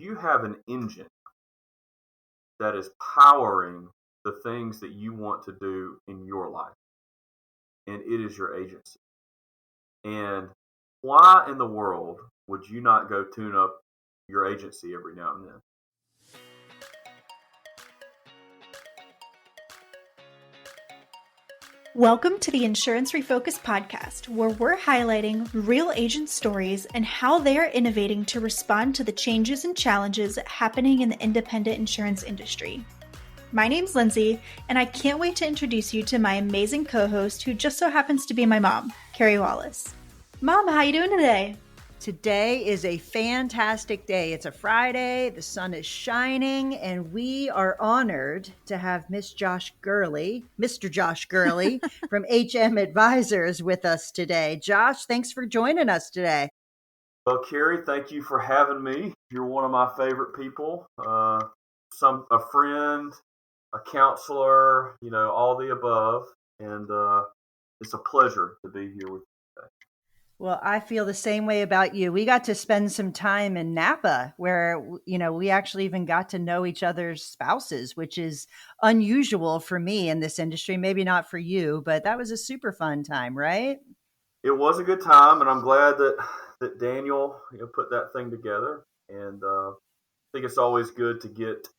you have an engine that is powering the things that you want to do in your life, and it is your agency. And why in the world would you not go tune up your agency every now and then? Welcome to the Insurance Refocused podcast, where we're highlighting real agent stories and how they are innovating to respond to the changes and challenges happening in the independent insurance industry. My name's Lindsay, and I can't wait to introduce you to my amazing co-host, who just so happens to be my mom, Carey Wallace. Mom, how you doing today? Today is a fantastic day. It's a Friday, the sun is shining, and we are honored to have Mr. Josh Gurley from HM Advisors with us today. Josh, thanks for joining us today. Well, Carey, thank you for having me. You're one of my favorite people. A friend, a counselor, all the above. And it's a pleasure to be here with you today. Well, I feel the same way about you. We got to spend some time in Napa where, we actually even got to know each other's spouses, which is unusual for me in this industry. Maybe not for you, but that was a super fun time, right? It was a good time, and I'm glad that Daniel put that thing together. And I think it's always good to get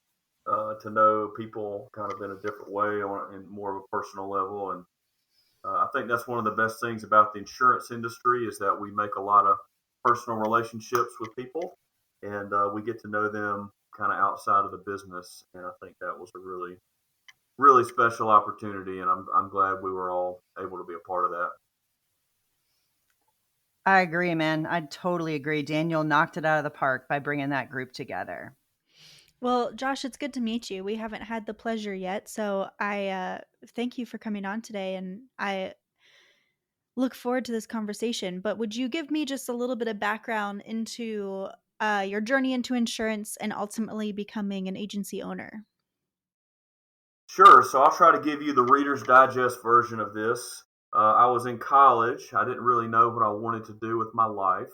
to know people kind of in a different way in more of a personal level. And I think that's one of the best things about the insurance industry is that we make a lot of personal relationships with people, and we get to know them kind of outside of the business. And I think that was a really, really special opportunity, and I'm glad we were all able to be a part of that. I agree, man. I totally agree. Daniel knocked it out of the park by bringing that group together. Well, Josh, it's good to meet you. We haven't had the pleasure yet, so I thank you for coming on today, and I look forward to this conversation. But would you give me just a little bit of background into your journey into insurance and ultimately becoming an agency owner? Sure. So I'll try to give you the Reader's Digest version of this. I was in college. I didn't really know what I wanted to do with my life.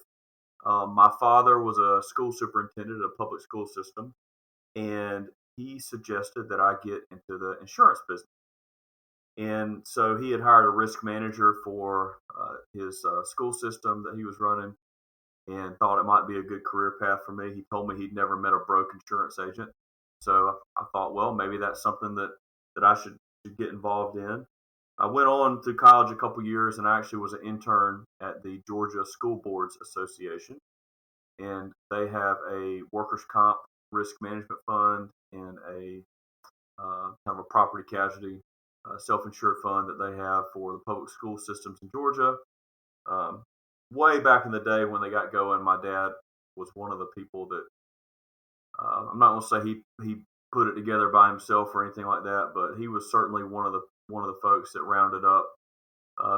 My father was a school superintendent at a public school system, and he suggested that I get into the insurance business. And so he had hired a risk manager for his school system that he was running and thought it might be a good career path for me. He told me he'd never met a broke insurance agent. So I thought, well, maybe that's something that I should get involved in. I went on to college a couple years, and I actually was an intern at the Georgia School Boards Association. And they have a workers' comp risk management fund and a kind of a property casualty self-insured fund that they have for the public school systems in Georgia. Way back in the day when they got going, my dad was one of the people that I'm not going to say he put it together by himself or anything like that, but he was certainly one of the folks that rounded up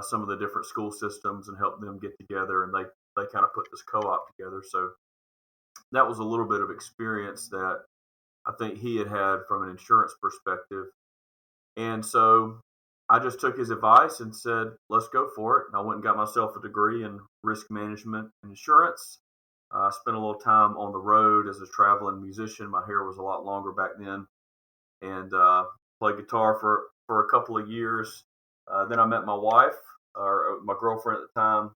some of the different school systems and helped them get together, and they kind of put this co-op together. So that was a little bit of experience that I think he had from an insurance perspective. And so I just took his advice and said, let's go for it. And I went and got myself a degree in risk management and insurance. I spent a little time on the road as a traveling musician. My hair was a lot longer back then, and played guitar for a couple of years. Then I met my wife, or my girlfriend at the time,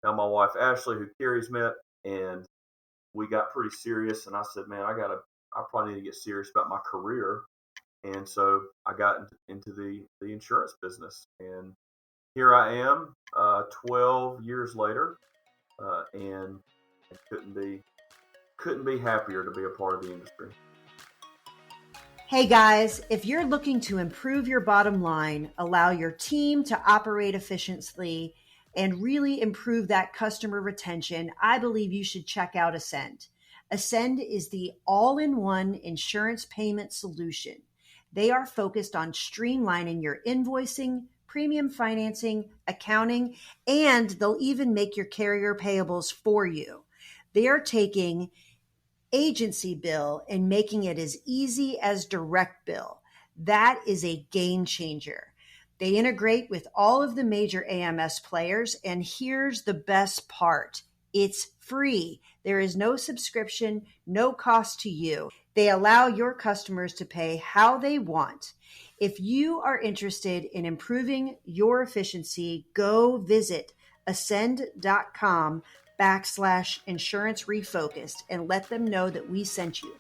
now my wife Ashley, who Carey's met, and we got pretty serious. And I said, man, I probably need to get serious about my career. And so I got into the insurance business, and here I am 12 years later, and couldn't be happier to be a part of the industry. Hey guys, if you're looking to improve your bottom line, allow your team to operate efficiently, and really improve that customer retention, I believe you should check out Ascend. Ascend is the all-in-one insurance payment solution. They are focused on streamlining your invoicing, premium financing, accounting, and they'll even make your carrier payables for you. They are taking agency bill and making it as easy as direct bill. That is a game changer. They integrate with all of the major AMS players, and here's the best part. It's free. There is no subscription, no cost to you. They allow your customers to pay how they want. If you are interested in improving your efficiency, go visit ascend.com/insurance refocused and let them know that we sent you.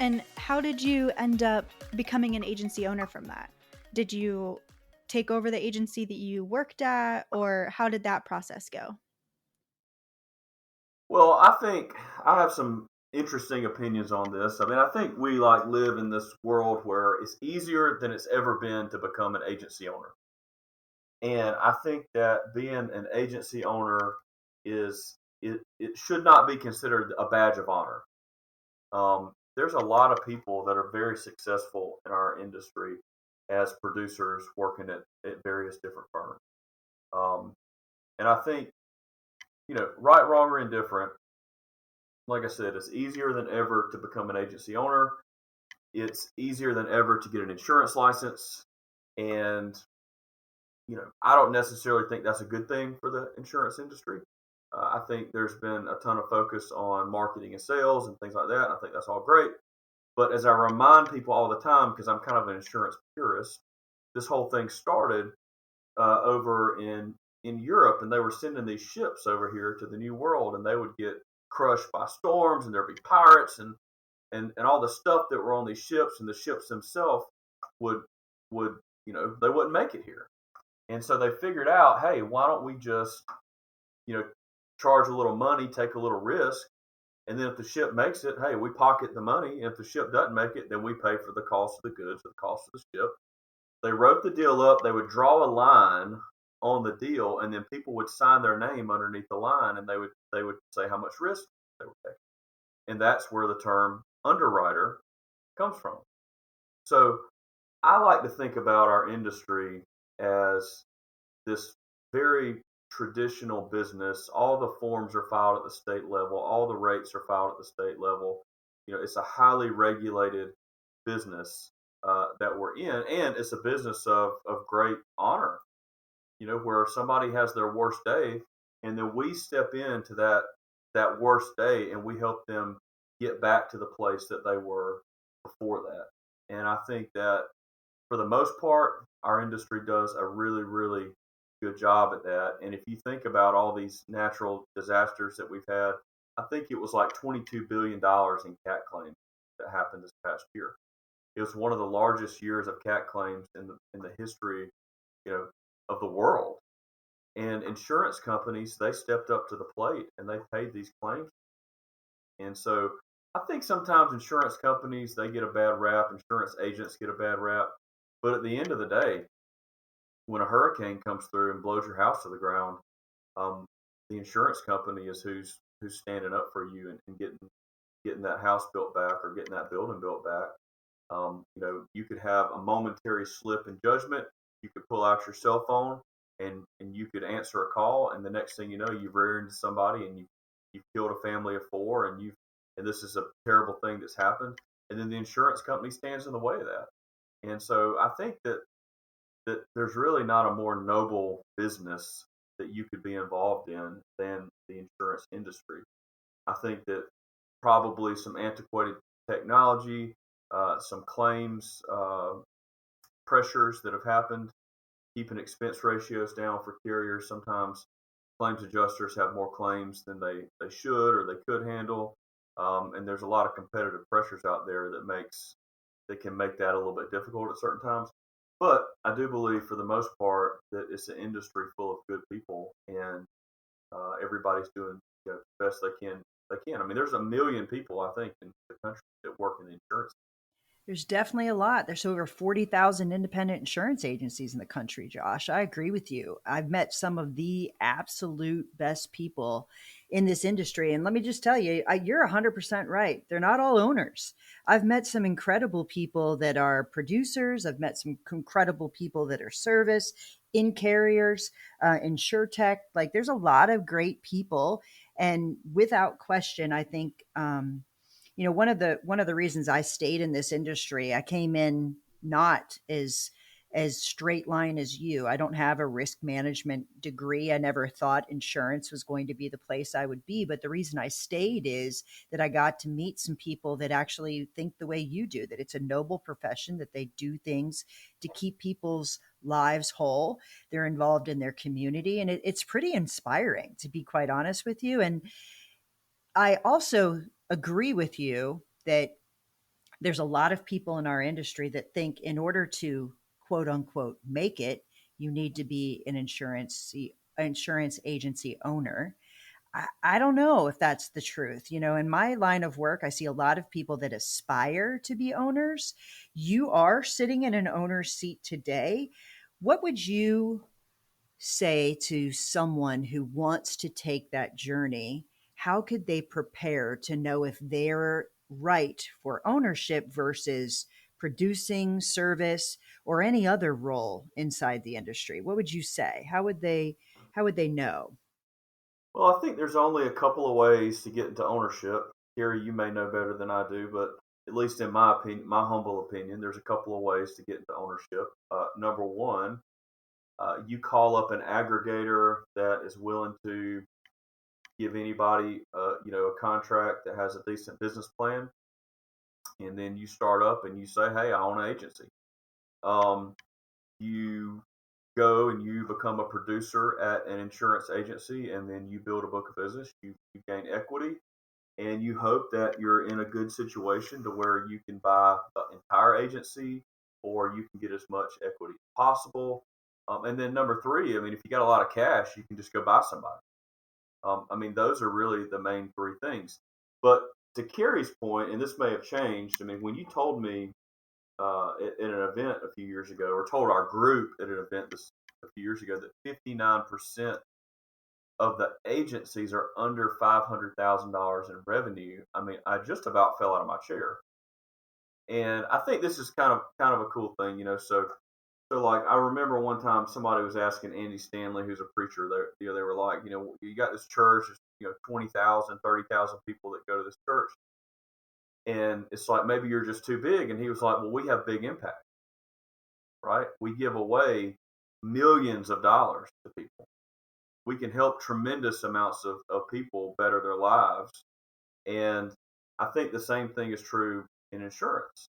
And how did you end up becoming an agency owner from that? Did you take over the agency that you worked at, or how did that process go? Well, I think I have some interesting opinions on this. I mean, I think we live in this world where it's easier than it's ever been to become an agency owner. And I think that being an agency owner it should not be considered a badge of honor. There's a lot of people that are very successful in our industry as producers working at various different firms. And I think, right, wrong, or indifferent, like I said, it's easier than ever to become an agency owner. It's easier than ever to get an insurance license. And, I don't necessarily think that's a good thing for the insurance industry. I think there's been a ton of focus on marketing and sales and things like that. I think that's all great. But as I remind people all the time, because I'm kind of an insurance purist, this whole thing started over in Europe, and they were sending these ships over here to the New World, and they would get crushed by storms, and there'd be pirates and all the stuff that were on these ships, and the ships themselves would they wouldn't make it here. And so they figured out, hey, why don't we just charge a little money, take a little risk, and then if the ship makes it, hey, we pocket the money. If the ship doesn't make it, then we pay for the cost of the goods, the cost of the ship. They wrote the deal up. They would draw a line on the deal, and then people would sign their name underneath the line, and they would say how much risk they were taking. And that's where the term underwriter comes from. So I like to think about our industry as this very traditional business. All the forms are filed at the state level. All the rates are filed at the state level. It's a highly regulated business that we're in, and it's a business of great honor. Where somebody has their worst day, and then we step into that worst day, and we help them get back to the place that they were before that. And I think that for the most part, our industry does a really, really good job at that. And if you think about all these natural disasters that we've had, I think it was like $22 billion in cat claims that happened this past year. It was one of the largest years of cat claims in the history, of the world. And insurance companies, they stepped up to the plate and they paid these claims. And so I think sometimes insurance companies, they get a bad rap, insurance agents get a bad rap. But at the end of the day, when a hurricane comes through and blows your house to the ground, the insurance company is who's standing up for you and getting that house built back or getting that building built back. You could have a momentary slip in judgment. You could pull out your cell phone and you could answer a call, and the next thing you know, you've reared into somebody and you've killed a family of four, and this is a terrible thing that's happened. And then the insurance company stands in the way of that. And so I think that there's really not a more noble business that you could be involved in than the insurance industry. I think that probably some antiquated technology, some claims pressures that have happened, keeping expense ratios down for carriers. Sometimes claims adjusters have more claims than they should or they could handle. And there's a lot of competitive pressures out there that can make that a little bit difficult at certain times. But I do believe, for the most part, that it's an industry full of good people, and everybody's doing the best they can. I mean, there's 1 million people, I think, in the country that work in the insurance. There's definitely a lot. There's over 40,000 independent insurance agencies in the country, Josh. I agree with you. I've met some of the absolute best people in this industry. And let me just tell you, you're 100% right. They're not all owners. I've met some incredible people that are producers. I've met some incredible people that are service, in carriers, InsurTech. Like, there's a lot of great people. And without question, I think, one of the reasons I stayed in this industry, I came in not as as straight line as you. I don't have a risk management degree. I never thought insurance was going to be the place I would be. But the reason I stayed is that I got to meet some people that actually think the way you do, that it's a noble profession, that they do things to keep people's lives whole. They're involved in their community. And it's pretty inspiring, to be quite honest with you. And I also agree with you that there's a lot of people in our industry that think in order to quote unquote make it, you need to be an insurance agency owner. I don't know if that's the truth. You know, in my line of work, I see a lot of people that aspire to be owners. You are sitting in an owner's seat today. What would you say to someone who wants to take that journey? How could they prepare to know if they're right for ownership versus producing service or any other role inside the industry? What would you say? How would they know? Well, I think there's only a couple of ways to get into ownership. Gary, you may know better than I do, but at least in my opinion, my humble opinion, there's a couple of ways to get into ownership. Number one, you call up an aggregator that is willing to give anybody, a contract that has a decent business plan, and then you start up and you say, "Hey, I own an agency." Um, you go and you become a producer at an insurance agency, and then you build a book of business. You gain equity, and you hope that you're in a good situation to where you can buy the entire agency, or you can get as much equity as possible. And then number three, I mean, if you got a lot of cash, you can just go buy somebody. I mean, those are really the main three things. But to Carrie's point, and this may have changed. I mean, when you told me at an event a few years ago, or told our group at an event a few years ago, that 59% of the agencies are under $500,000 in revenue, I mean, I just about fell out of my chair. And I think this is kind of a cool thing, you know. So like I remember one time somebody was asking Andy Stanley, who's a preacher. They were like, you got this church, 20,000, 30,000 people that go to this church, and it's like maybe you're just too big. And he was like, well, we have big impact, right? We give away millions of dollars to people. We can help tremendous amounts of people better their lives. And I think the same thing is true in insurance.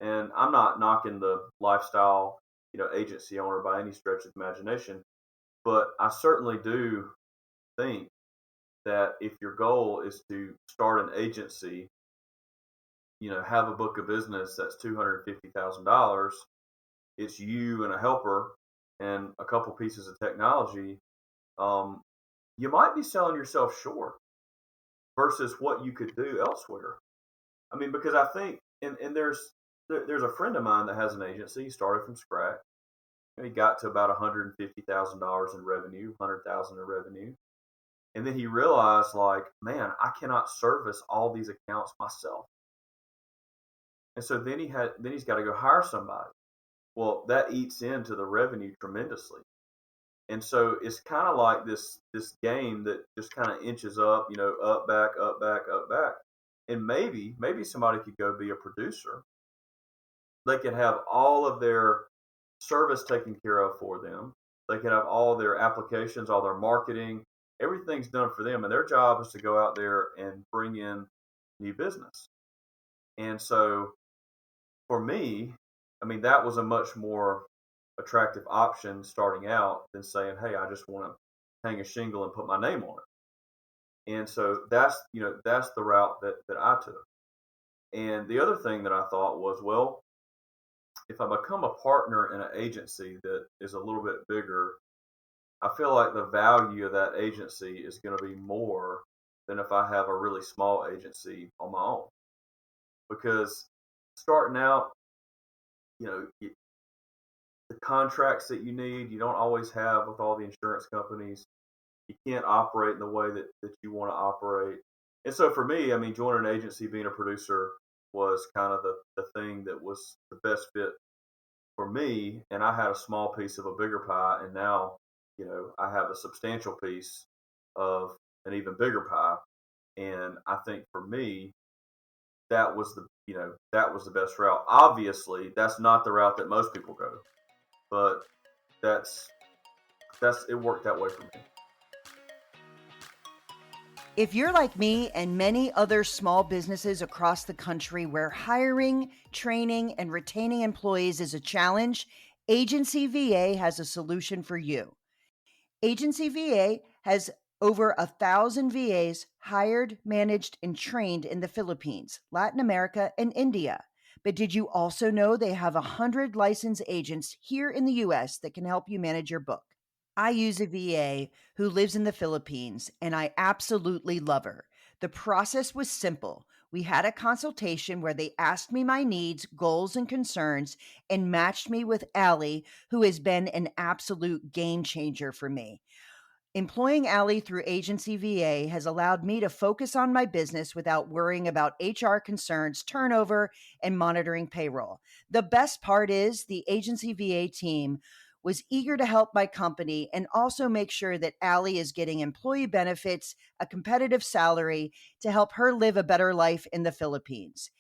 And I'm not knocking the lifestyle, agency owner by any stretch of the imagination, but I certainly do think that if your goal is to start an agency, have a book of business that's $250,000, it's you and a helper and a couple pieces of technology, you might be selling yourself short versus what you could do elsewhere. I mean, because I think, and there's a friend of mine that has an agency. He started from scratch. He got to about $150,000 in revenue, 100,000 in revenue, and then he realized, like, man, I cannot service all these accounts myself. And so then he's got to go hire somebody. Well, that eats into the revenue tremendously. And so it's kind of like this game that just kind of inches up, up, back, up, back, up, back. And maybe somebody could go be a producer. They could have all of their service taken care of for them. They could have all their applications, all their marketing, everything's done for them. And their job is to go out there and bring in new business. And so for me, I mean, that was a much more attractive option starting out than saying, hey, I just want to hang a shingle and put my name on it. And so that's the route that I took. And the other thing that I thought was, well, if I become a partner in an agency that is a little bit bigger, I feel like the value of that agency is going to be more than if I have a really small agency on my own. Because starting out, the contracts that you need, you don't always have with all the insurance companies. You can't operate in the way that you want to operate. And so for me, I mean, joining an agency, being a producer was kind of the thing that was the best fit for me. And I had a small piece of a bigger pie. And now, I have a substantial piece of an even bigger pie. And I think for me, that was the best route. Obviously, that's not the route that most people go. but that's it worked that way for me. If you're like me and many other small businesses across the country where hiring, training, and retaining employees is a challenge, Agency VA has a solution for you. Agency VA has over 1,000 VAs hired, managed, and trained in the Philippines, Latin America, and India. But did you also know they have 100 licensed agents here in the US that can help you manage your book? I use a VA who lives in the Philippines, and I absolutely love her. The process was simple. We had a consultation where they asked me my needs, goals, and concerns, and matched me with Allie, who has been an absolute game changer for me. Employing Allie through Agency VA has allowed me to focus on my business without worrying about HR concerns, turnover, and monitoring payroll. The best part is the Agency VA team was eager to help my company and also make sure that Allie is getting employee benefits, a competitive salary to help her live a better life in the Philippines.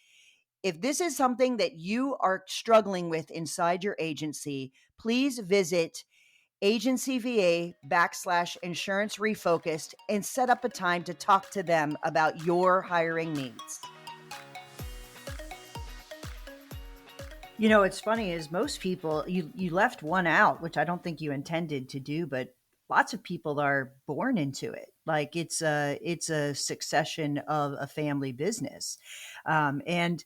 If this is something that you are struggling with inside your agency, please visit agencyva.com/insurance refocused and set up a time to talk to them about your hiring needs. You know, it's funny is most people, you left one out, which I don't think you intended to do, but lots of people are born into it. Like it's a succession of a family business. And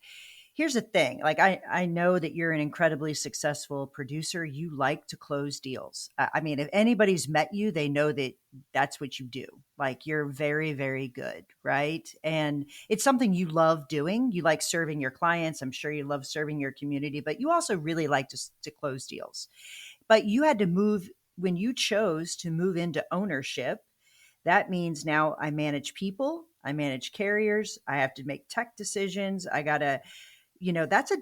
here's the thing, like I know that you're an incredibly successful producer. You like to close deals. I mean, if anybody's met you, they know that that's what you do. Like you're very, very good, right? And it's something you love doing. You like serving your clients. I'm sure you love serving your community, but you also really like to close deals. But you had to move when you chose to move into ownership. That means now I manage people, I manage carriers, I have to make tech decisions. I got to, that's a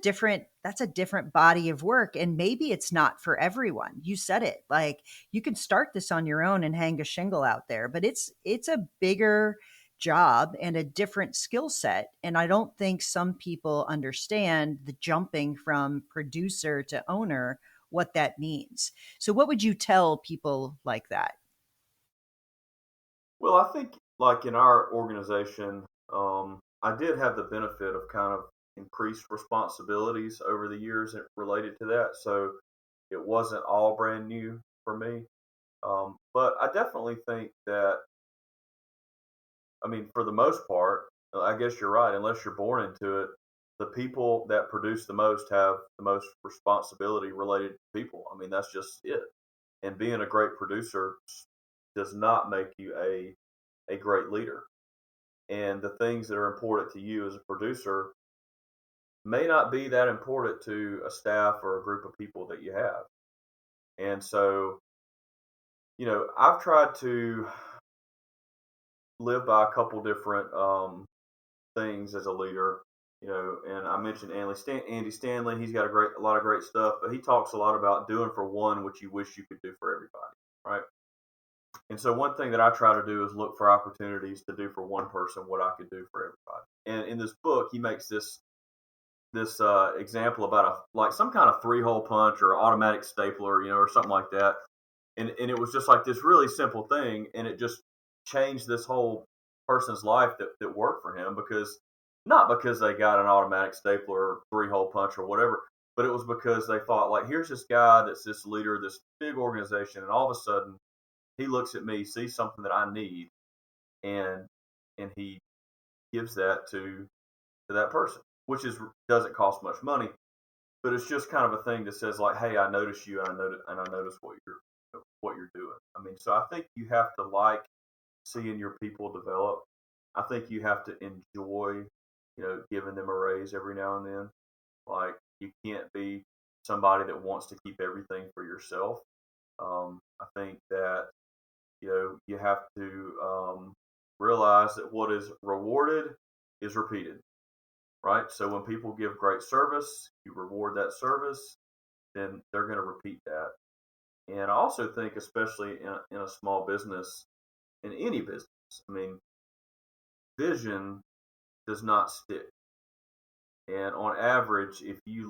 different body of work, and maybe it's not for everyone. You said it, like you can start this on your own and hang a shingle out there, but it's a bigger job and a different skill set, and I don't think some people understand the jumping from producer to owner, what that means. So what would you tell people like that? Well, I think like in our organization, I did have the benefit of kind of increased responsibilities over the years related to that. So it wasn't all brand new for me. But I definitely think that, I mean, for the most part, I guess you're right. Unless you're born into it, the people that produce the most have the most responsibility related to people. I mean, that's just it. And being a great producer does not make you a great leader. And the things that are important to you as a producer may not be that important to a staff or a group of people that you have. And so, I've tried to live by a couple different things as a leader. And I mentioned Andy Stanley. He's got a lot of great stuff, but he talks a lot about doing for one what you wish you could do for everybody, right? And so one thing that I try to do is look for opportunities to do for one person what I could do for everybody. And in this book, he makes this example about like some kind of 3-hole punch or automatic stapler, or something like that. And it was just like this really simple thing, and it just changed this whole person's life that worked for him, because not because they got an automatic stapler or 3-hole punch or whatever, but it was because they thought, like, here's this guy that's this leader of this big organization, and all of a sudden he looks at me, sees something that I need, and he gives that to that person, which doesn't cost much money, but it's just kind of a thing that says, like, hey, I notice you, and I notice what you're doing. I mean, so I think you have to like seeing your people develop. I think you have to enjoy, giving them a raise every now and then. Like, you can't be somebody that wants to keep everything for yourself. I think that you have to realize that what is rewarded is repeated, right? So when people give great service, you reward that service, then they're going to repeat that. And I also think, especially in a small business, in any business, I mean, vision does not stick. And on average, if you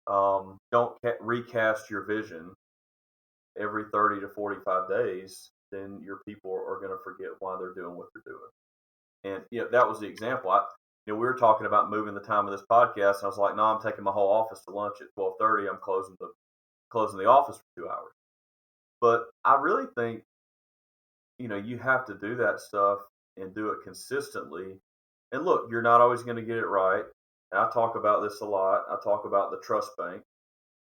don't recast your vision every 30 to 45 days, then your people are going to forget why they're doing what they're doing. And that was the example. We were talking about moving the time of this podcast, and I was like, no, I'm taking my whole office to lunch at 12:30. I'm closing the office for 2 hours. But I really think, you have to do that stuff and do it consistently. And look, you're not always going to get it right. And I talk about this a lot. I talk about the trust bank,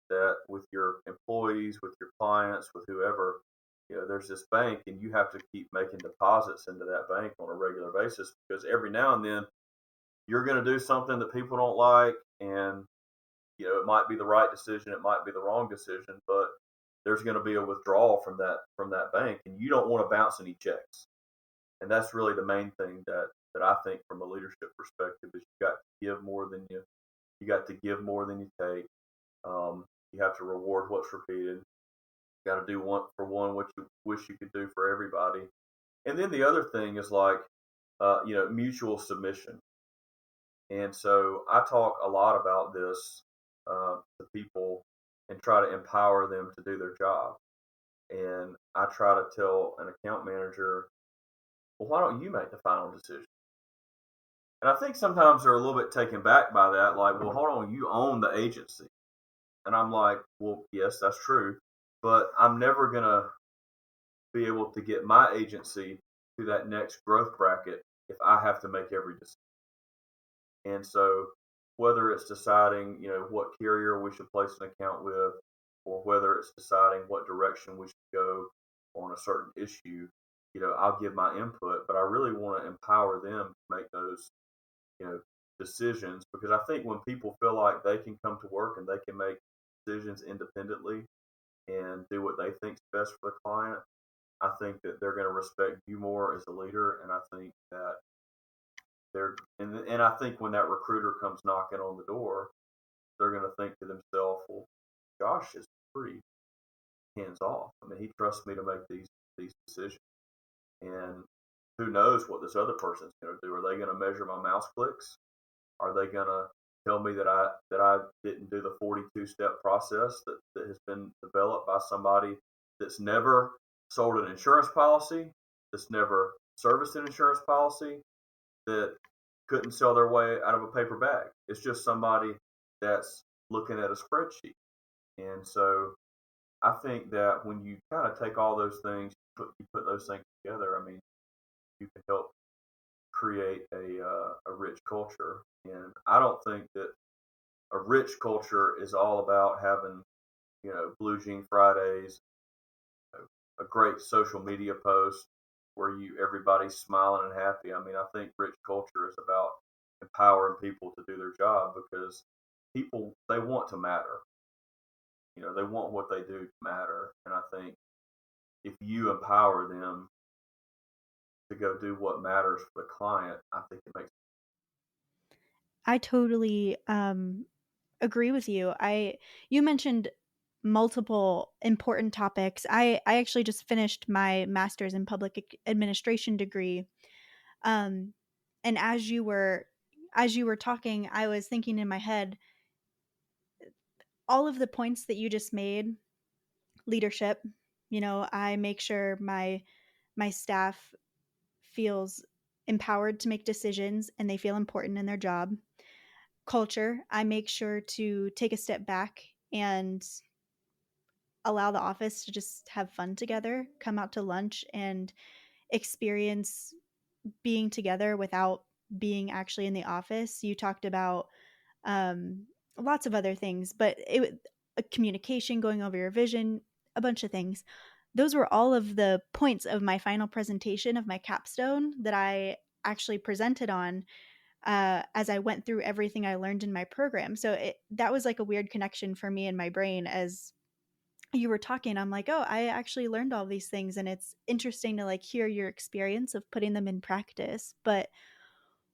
that with your employees, with your clients, with whoever, there's this bank, and you have to keep making deposits into that bank on a regular basis, because every now and then you're going to do something that people don't like, and it might be the right decision, it might be the wrong decision, but there's going to be a withdrawal from that bank, and you don't want to bounce any checks. And that's really the main thing that I think from a leadership perspective is you got to give more than you got to give more than you take. You have to reward what's repeated. You got to do one for one what you wish you could do for everybody. And then the other thing is like, mutual submission. And so I talk a lot about this to people and try to empower them to do their job. And I try to tell an account manager, well, why don't you make the final decision? And I think sometimes they're a little bit taken back by that, like, well, hold on, you own the agency. And I'm like, well, yes, that's true, but I'm never going to be able to get my agency to that next growth bracket if I have to make every decision. And so whether it's deciding, what carrier we should place an account with, or whether it's deciding what direction we should go on a certain issue, I'll give my input, but I really want to empower them to make those, decisions, because I think when people feel like they can come to work and they can make decisions independently and do what they think is best for the client, I think that they're going to respect you more as a leader. And I think that and I think when that recruiter comes knocking on the door, they're going to think to themselves, well, Josh is pretty hands off. I mean, he trusts me to make these decisions. And who knows what this other person's going to do? Are they going to measure my mouse clicks? Are they going to tell me that I didn't do the 42-step process that has been developed by somebody that's never sold an insurance policy, that's never serviced an insurance policy, that couldn't sell their way out of a paper bag? It's just somebody that's looking at a spreadsheet. And so I think that when you kind of take all those things, you put those things together, I mean, you can help create a rich culture. And I don't think that a rich culture is all about having, Blue Jean Fridays, a great social media post where everybody's smiling and happy. I mean, I think rich culture is about empowering people to do their job, because people, they want to matter. They want what they do to matter. And I think if you empower them to go do what matters for the client, I think it makes. I totally agree with you. You mentioned multiple important topics. I actually just finished my master's in public administration degree. And as you were talking, I was thinking in my head, all of the points that you just made, leadership, I make sure my staff feels empowered to make decisions and they feel important in their job. Culture, I make sure to take a step back and allow the office to just have fun together, come out to lunch and experience being together without being actually in the office. You talked about lots of other things, but communication, going over your vision, a bunch of things. Those were all of the points of my final presentation of my capstone that I actually presented on as I went through everything I learned in my program. So that was like a weird connection for me in my brain as you were talking. I'm like, oh, I actually learned all these things, and it's interesting to like hear your experience of putting them in practice. But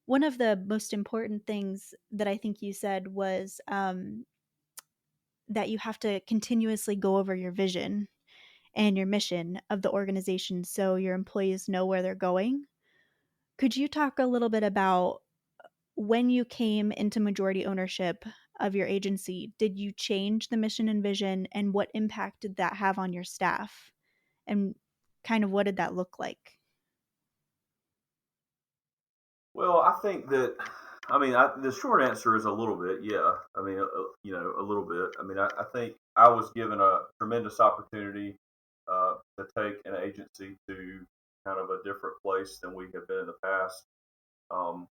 one of the most important things that I think you said was that you have to continuously go over your vision and your mission of the organization so your employees know where they're going. Could you talk a little bit about when you came into majority ownership, of your agency, did you change the mission and vision, and what impact did that have on your staff? And kind of what did that look like? Well, I think that, the short answer is a little bit, yeah. A little bit. I think I was given a tremendous opportunity to take an agency to kind of a different place than we have been in the past. Um,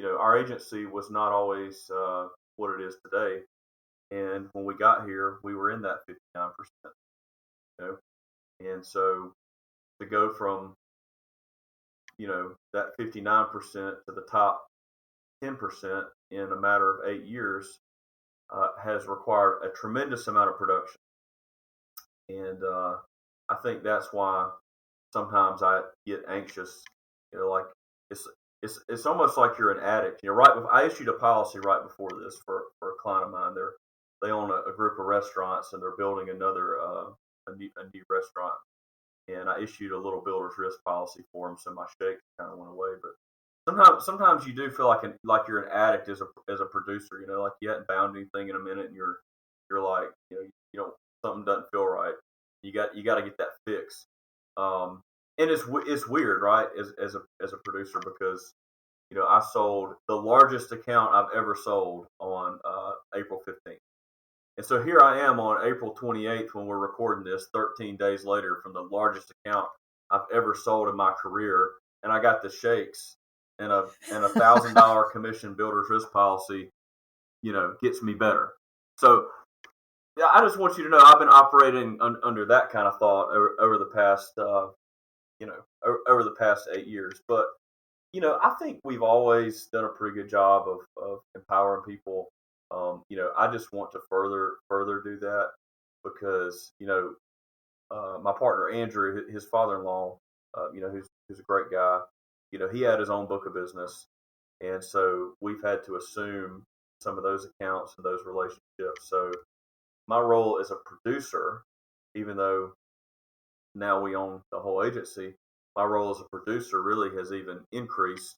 our agency was not always what it is today. And when we got here, we were in that 59%, you know, and so to go from, that 59% to the top 10% in a matter of 8 years has required a tremendous amount of production. And I think that's why sometimes I get anxious, like it's it's almost like you're an addict. I issued a policy right before this for a client of mine. They own a group of restaurants and they're building another a new restaurant. And I issued a little builder's risk policy for them, so my shakes kind of went away. But sometimes you do feel like you're an addict as a producer. Like you hadn't bound anything in a minute, and you're like, you don't something doesn't feel right. You got to get that fix. And it's weird, right? As a producer, because I sold the largest account I've ever sold on April 15th. And so here I am on April 28th when we're recording this, 13 days later, from the largest account I've ever sold in my career, and I got the shakes, and a $1,000 commission builder's risk policy, gets me better. So yeah, I just want you to know I've been operating under that kind of thought over the past, over the past 8 years. But I think we've always done a pretty good job of empowering people. I just want to further do that because my partner Andrew, his father-in-law, who's a great guy. He had his own book of business, and so we've had to assume some of those accounts and those relationships. So my role as a producer, even though now we own the whole agency, my role as a producer really has even increased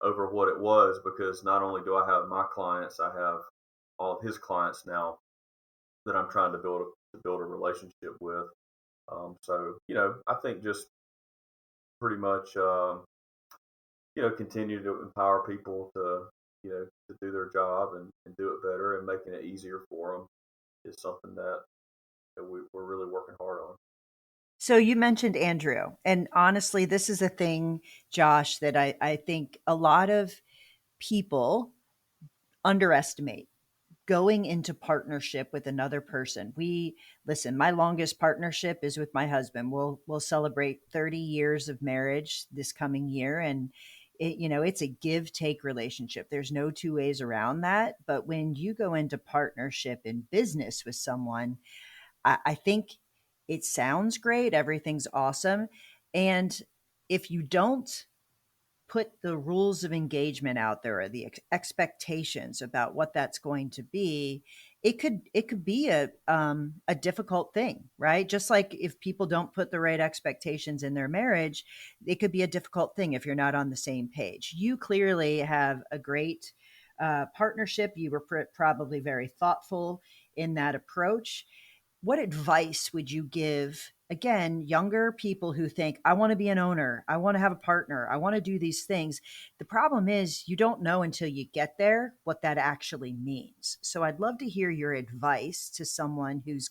over what it was, because not only do I have my clients, I have all of his clients now that I'm trying to build a relationship with. So I think just pretty much continue to empower people to to do their job and do it better, and making it easier for them is something that we're really working hard on. So you mentioned Andrew, and honestly, this is a thing, Josh, that I think a lot of people underestimate going into partnership with another person. My longest partnership is with my husband. We'll celebrate 30 years of marriage this coming year, and it's a give take relationship. There's no two ways around that. But when you go into partnership in business with someone, I think it sounds great. Everything's awesome. And if you don't put the rules of engagement out there, or the expectations about what that's going to be, it could be a difficult thing, right? Just like if people don't put the right expectations in their marriage, it could be a difficult thing if you're not on the same page. You clearly have a great partnership. You were probably very thoughtful in that approach. What advice would you give, again, younger people who think, I want to be an owner, I want to have a partner, I want to do these things? The problem is you don't know until you get there what that actually means. So I'd love to hear your advice to someone who's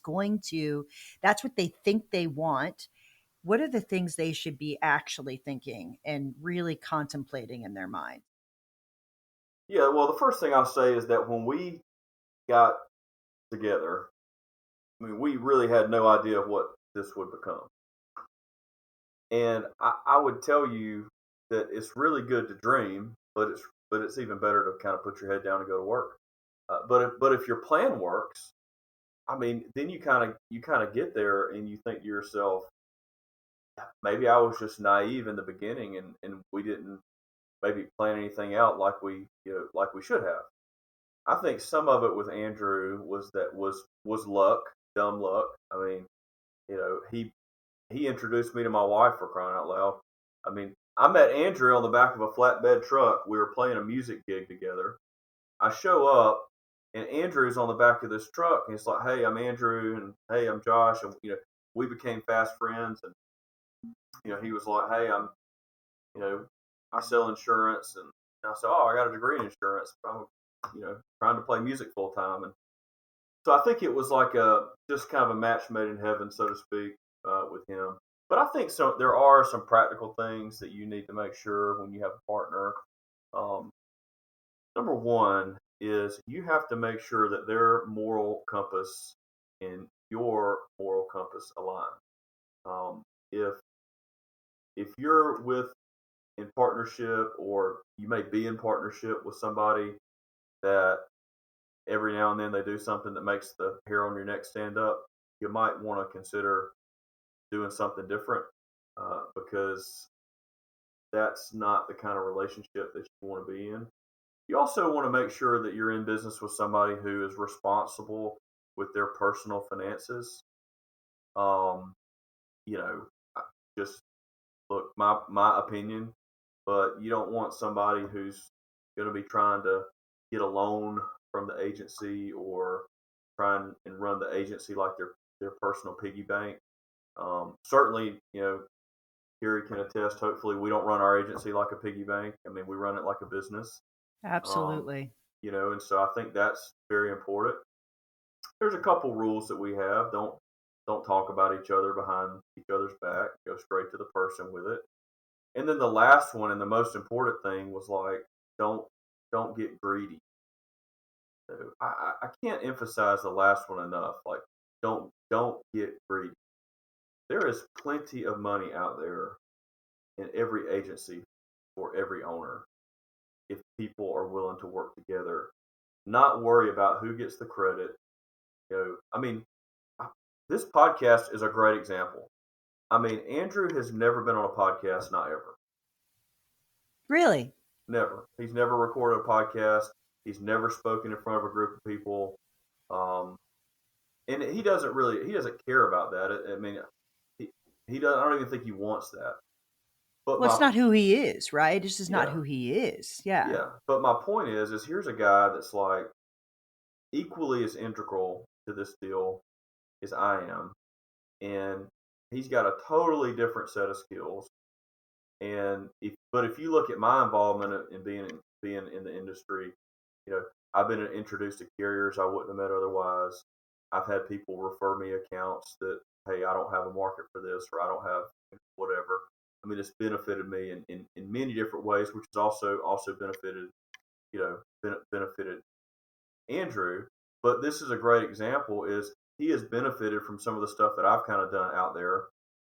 that's what they think they want. What are the things they should be actually thinking and really contemplating in their mind? Yeah, well, the first thing I'll say is that when we got together, we really had no idea what this would become. And I would tell you that it's really good to dream, but it's even better to kind of put your head down and go to work. But if your plan works, then you kind of get there and you think to yourself, maybe I was just naive in the beginning, and we didn't maybe plan anything out like we should have. I think some of it with Andrew was luck, dumb luck. He introduced me to my wife, for crying out loud. I met Andrew on the back of a flatbed truck. We were playing a music gig together. I show up, And Andrew's on the back of this truck, and he's like, "Hey, I'm Andrew, and hey, I'm Josh," and we became fast friends. And he was like, "Hey, you know, I sell insurance," and I said, "Oh, I got a degree in insurance, but I'm trying to play music full time." And so I think it was like a just kind of a match made in heaven, so to speak, with him. But I think so. There are some practical things that you need to make sure when you have a partner. Um, Number one is you have to make sure that their moral compass and your moral compass align. If you're with in partnership, or you may be in partnership with somebody that every now and then they do something that makes the hair on your neck stand up, you might want to consider doing something different, because that's not the kind of relationship that you want to be in. You also want to make sure that you're in business with somebody who is responsible with their personal finances. Um, you know, just look, my opinion, but you don't want somebody who's going to be trying to get a loan from the agency, or try and run the agency like their personal piggy bank. Certainly, Carey can attest. Hopefully, we don't run our agency like a piggy bank. I mean, we run it like a business. Um, Absolutely. and so I think that's very important. There's a couple rules that we have. Don't talk about each other behind each other's back. Go straight to the person with it. And then the last one, and the most important thing, was like, don't get greedy. So I can't emphasize the last one enough. Like, don't get greedy. There is plenty of money out there in every agency for every owner, if people are willing to work together, not worry about who gets the credit. I mean, this podcast is a great example. I mean, Andrew has never been on a podcast, not ever. Really? Never. He's never recorded a podcast. He's never spoken in front of a group of people. Um, and he doesn't care about that. I mean, he doesn't, I don't even think he wants that. But Well, it's not who he is, right? This is not yeah, who he is. Yeah. yeah. But my point is here's a guy that's like equally as integral to this deal as I am, and he's got a totally different set of skills. And if you look at my involvement in being in the industry, you know, I've been introduced to carriers I wouldn't have met otherwise. I've had people refer me accounts that, hey, I don't have a market for this, or I don't have whatever. I mean, it's benefited me in many different ways, which has also benefited, benefited Andrew. But this is a great example. Is he has benefited from some of the stuff that I've kind of done out there,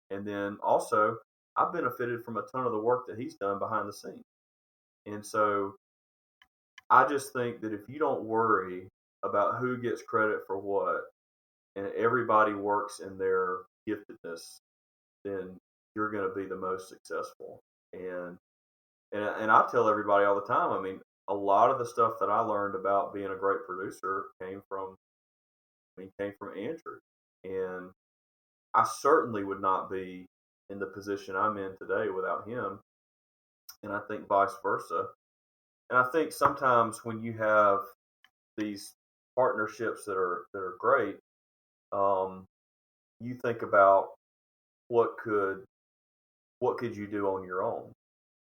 and then also I've benefited from a ton of the work that he's done behind the scenes. And so I just think that if you don't worry about who gets credit for what, and everybody works in their giftedness, then you're going to be the most successful. And I tell everybody all the time. I mean, a lot of the stuff that I learned about being a great producer came from Andrew, and I certainly would not be in the position I'm in today without him. And I think vice versa. And I think sometimes when you have these partnerships that are great, um, you think about what could what could you do on your own.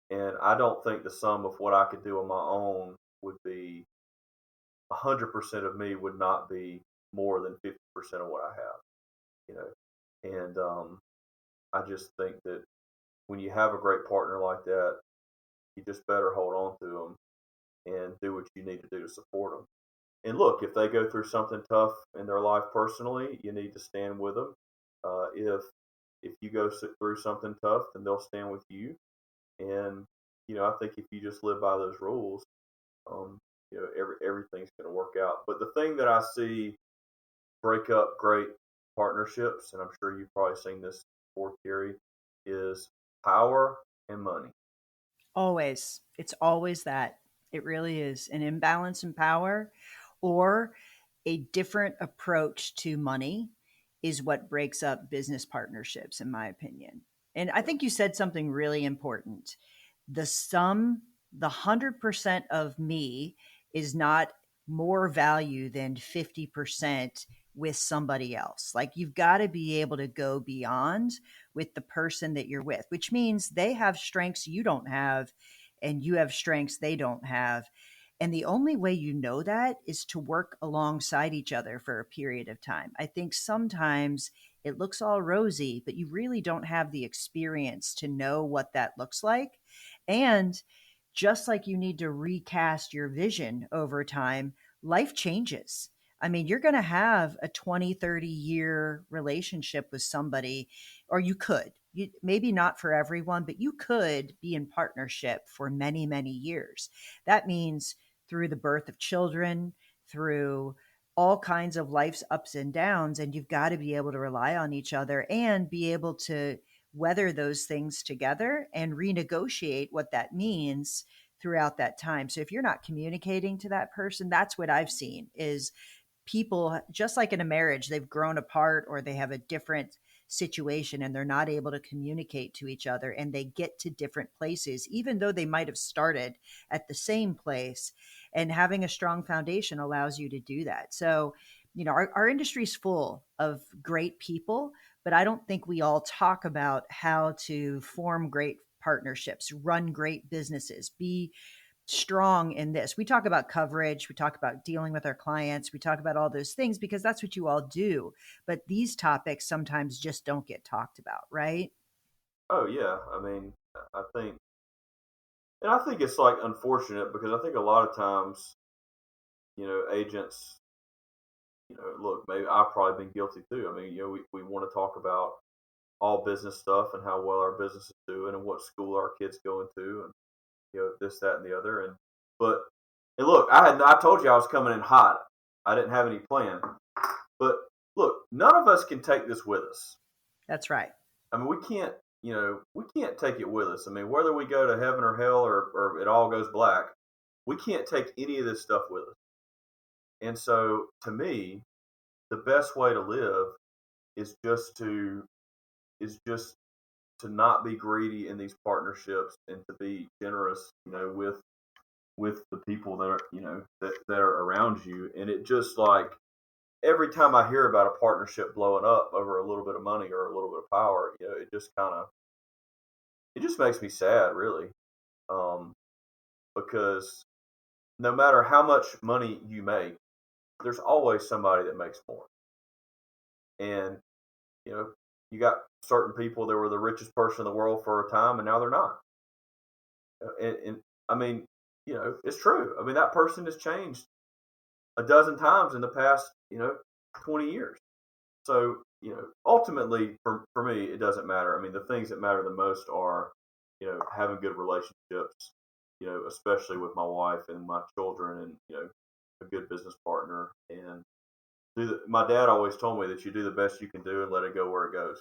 And I don't think the sum of what I could do on my own would be 100% of me would not be more than 50% of what I have. You know, and I just think that when you have a great partner like that, you just better hold on to them and do what you need to do to support them. And look, if they go through something tough in their life personally, you need to stand with them. If you go through something tough, then they'll stand with you. And I think if you just live by those rules, um, everything's going to work out. But the thing that I see break up great partnerships, and I'm sure you've probably seen this before, Carey, is power and money. Always. It's always that. It really is an imbalance in power, or a different approach to money is what breaks up business partnerships, in my opinion. And I think you said something really important. The 100% of me is not more value than 50% with somebody else. Like you've got to be able to go beyond with the person that you're with, which means they have strengths you don't have and you have strengths they don't have. And the only way you know that is to work alongside each other for a period of time. I think sometimes it looks all rosy, but you really don't have the experience to know what that looks like. And just like you need to recast your vision over time, life changes. I mean, you're going to have a 20, 30-year relationship with somebody, or you could. Maybe not for everyone, but you could be in partnership for many, many years. That means through the birth of children, through all kinds of life's ups and downs. And you've got to be able to rely on each other and be able to weather those things together and renegotiate what that means throughout that time. So if you're not communicating to that person, that's what I've seen is people, just like in a marriage, they've grown apart or they have a different situation and they're not able to communicate to each other and they get to different places, even though they might have started at the same place. And having a strong foundation allows you to do that. So, our industry is full of great people, but I don't think we all talk about how to form great partnerships, run great businesses, be strong in this. We talk about coverage, we talk about dealing with our clients, we talk about all those things because that's what you all do. But these topics sometimes just don't get talked about, right? Oh yeah, I mean, I think, and I think it's like unfortunate because I think a lot of times, agents, look, maybe I've probably been guilty too. I mean, we want to talk about all business stuff and how well our business is doing and what school our kids going to and this, that, and the other. And look, I told you I was coming in hot. I didn't have any plan, but look, none of us can take this with us. That's right. I mean, we can't take it with us. I mean, whether we go to heaven or hell or it all goes black, we can't take any of this stuff with us. And so, to me, the best way to live is just to not be greedy in these partnerships and to be generous, with the people that are, that are around you. And it just like every time I hear about a partnership blowing up over a little bit of money or a little bit of power, it just makes me sad, really, because no matter how much money you make, there's always somebody that makes more. And you got certain people that were the richest person in the world for a time, and now they're not. And I mean, it's true. I mean, that person has changed a dozen times in the past, 20 years. So, ultimately, for me, it doesn't matter. I mean, the things that matter the most are, having good relationships, especially with my wife and my children, and a good business partner. And my dad always told me that you do the best you can do and let it go where it goes.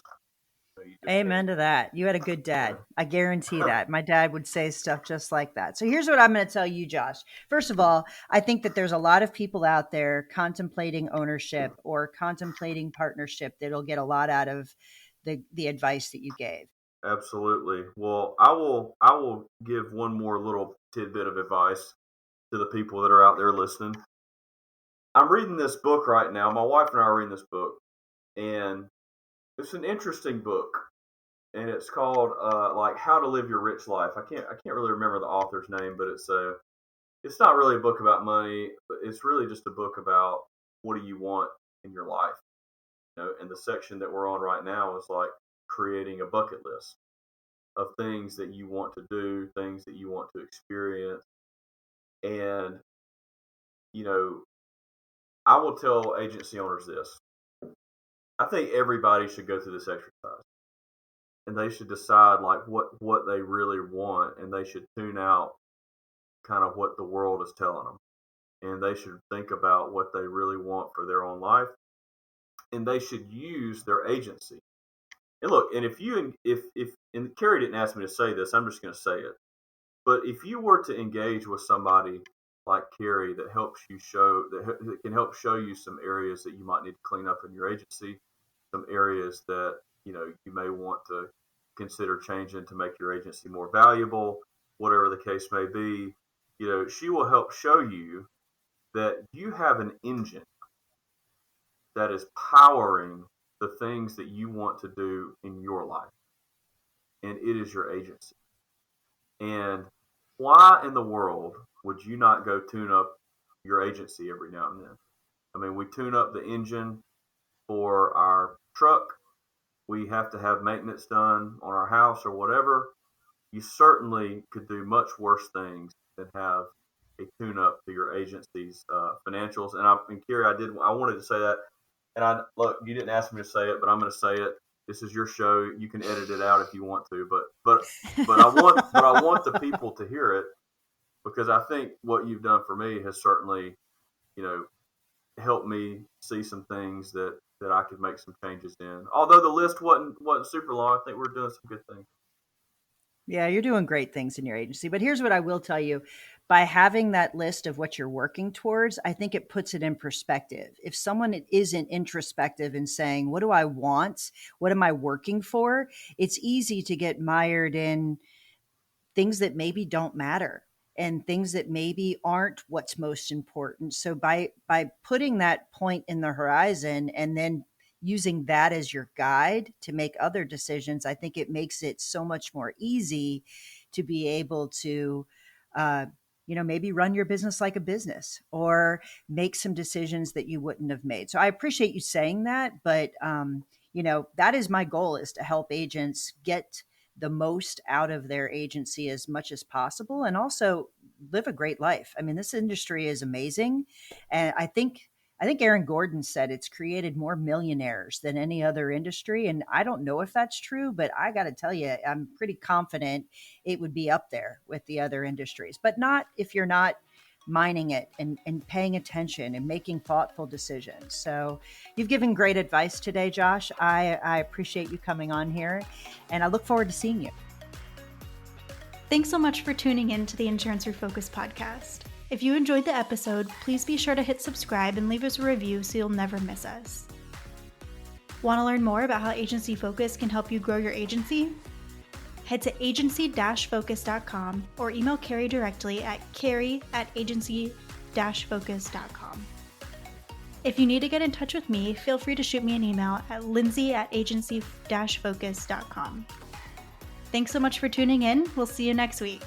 Amen to that. You had a good dad. I guarantee that. My dad would say stuff just like that. So here's what I'm going to tell you, Josh. First of all, I think that there's a lot of people out there contemplating ownership or contemplating partnership that'll get a lot out of the advice that you gave. Absolutely. Well, I will give one more little tidbit of advice to the people that are out there listening. I'm reading this book right now. My wife and I are reading this book, and it's an interesting book, and it's called like How to Live Your Rich Life. I can't really remember the author's name, but it's not really a book about money, but it's really just a book about what do you want in your life. And the section that we're on right now is like creating a bucket list of things that you want to do, things that you want to experience. And I will tell agency owners this. I think everybody should go through this exercise, and they should decide like what they really want, and they should tune out kind of what the world is telling them, and they should think about what they really want for their own life, and they should use their agency. And look, and if and Carey didn't ask me to say this, I'm just going to say it. But if you were to engage with somebody like Carey that can help show you some areas that you might need to clean up in your agency, some areas that you may want to consider changing to make your agency more valuable, whatever the case may be, she will help show you that you have an engine that is powering the things that you want to do in your life, and it is your agency. And why in the world would you not go tune up your agency every now and then? I mean, we tune up the engine for our truck. We have to have maintenance done on our house or whatever. You certainly could do much worse things than have a tune up to your agency's financials. And Carey, I wanted to say that. And look, you didn't ask me to say it, but I'm going to say it. This is your show. You can edit it out if you want to, but I want the people to hear it, because I think what you've done for me has certainly, you know, helped me see some things that I could make some changes in. Although the list wasn't super long, I think we're doing some good things. Yeah, you're doing great things in your agency. But here's what I will tell you. By having that list of what you're working towards, I think it puts it in perspective. If someone isn't introspective and saying, what do I want? What am I working for? It's easy to get mired in things that maybe don't matter and things that maybe aren't what's most important. So by putting that point in the horizon and then using that as your guide to make other decisions, I think it makes it so much more easy to be able to, maybe run your business like a business or make some decisions that you wouldn't have made. So I appreciate you saying that, but that is my goal, is to help agents get the most out of their agency as much as possible and also live a great life. I mean, this industry is amazing. And I think Aaron Gordon said it's created more millionaires than any other industry. And I don't know if that's true, but I got to tell you, I'm pretty confident it would be up there with the other industries, but not if you're not mining it and paying attention and making thoughtful decisions. So you've given great advice today, Josh. I appreciate you coming on here, and I look forward to seeing you. Thanks so much for tuning in to the Insurance Refocused podcast. If you enjoyed the episode, please be sure to hit subscribe and leave us a review so you'll never miss us. Want to learn more about how Agency Focus can help you grow your agency? Head to agency-focus.com or email Carey directly at carey@agency-focus.com. If you need to get in touch with me, feel free to shoot me an email at lindsay@agency-focus.com. Thanks so much for tuning in. We'll see you next week.